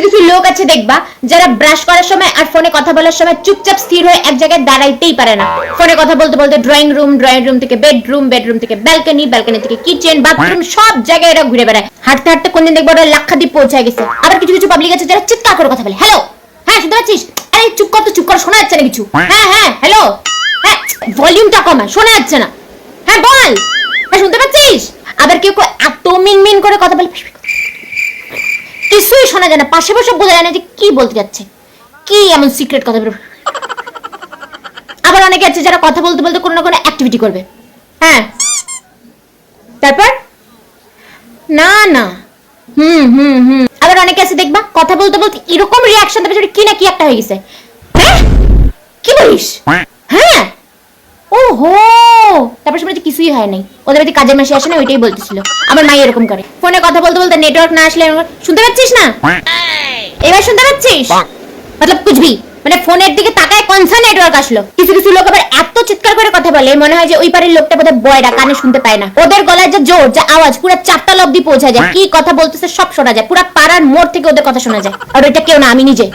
কিছু লোক আছে দেখবা যারা ব্রাশ করার সময় আর ফোনে কথা বলার সময় চুপচাপ স্থির হয়ে এক জায়গায় দাঁড়াইতেই পারে না। ফোনে কথা বলতে বলতে ড্রয়িং রুম থেকে বেডরুম, বেডরুম থেকে ব্যালকনি থেকে কিচেন, বাথরুম সব জায়গায় এরা ঘুরে বেড়ায়। হাঁটতে হাঁটতে কোনদিন দেখবো ওরা লাক্ষাদ্বীপ পৌঁছে গেছে। আবার কিছু কিছু পাবলিক আছে যারা চিৎকার করে কথা বলে, হ্যালো হ্যাঁ শুনতে পাচ্ছিস, আরে চুপ কর তো, চুপ কর, শোনা যাচ্ছে না কিছু। হ্যাঁ হ্যাঁ হ্যালো, হ্যাঁ ভলিউমটা কমা, শোনা যাচ্ছে না, হ্যাঁ বল, হ্যাঁ শুনতে পাচ্ছিস। আবার কেউ এত মিনমিন করে কথা বলে কিছুই শোনা যায় না, পাশে বসে বোঝা যায় না যে কি বলতে যাচ্ছে, কি এমন সিক্রেট কথা বলবে। আবার অনেকে আছে যারা কথা বলতে বলতে কোনো না কোনো অ্যাক্টিভিটি করবে। হ্যাঁ তারপর না না আবার অনেকে আছে দেখবা কথা বলতে বলতে এরকম রিয়াকশন দেবে কি না কি একটা হয়ে গেছে। হ্যাঁ কি বলিস, হ্যাঁ ওহো, তারপর শুনেছি কিছুই হয় নাই, ওদের বাড়িতে কাজের মাসে আসে না, ওইটাই বলতেছিল। আমার মা এরকম করে, ফোনে কথা বলতে বলতে নেটওয়ার্ক না আসলে শুনতে পাচ্ছিস না, এবার শুনতে পাচ্ছিস, মতলব কুছবি, মানে ফোনের দিকে তাকায় কনসা নেটওয়ার্ক আসলো। কিছু কিছু লোক আবার এত চিৎকার করে কথা বলে মনে হয় যে ওই পারের লোকটা বোধহয় বয়রা, কানে শুনতে পায় না। ওদের গলায় যে জোর, যে আওয়াজ পুরো 4 তলা অবধি পৌঁছা যায়, কি কথা বলতেছে সব শোনা যায়, পুরো পাড়ার মোড় থেকে ওদের কথা শোনা যায়। আর ওইটা কেউ না, আমি নিজে।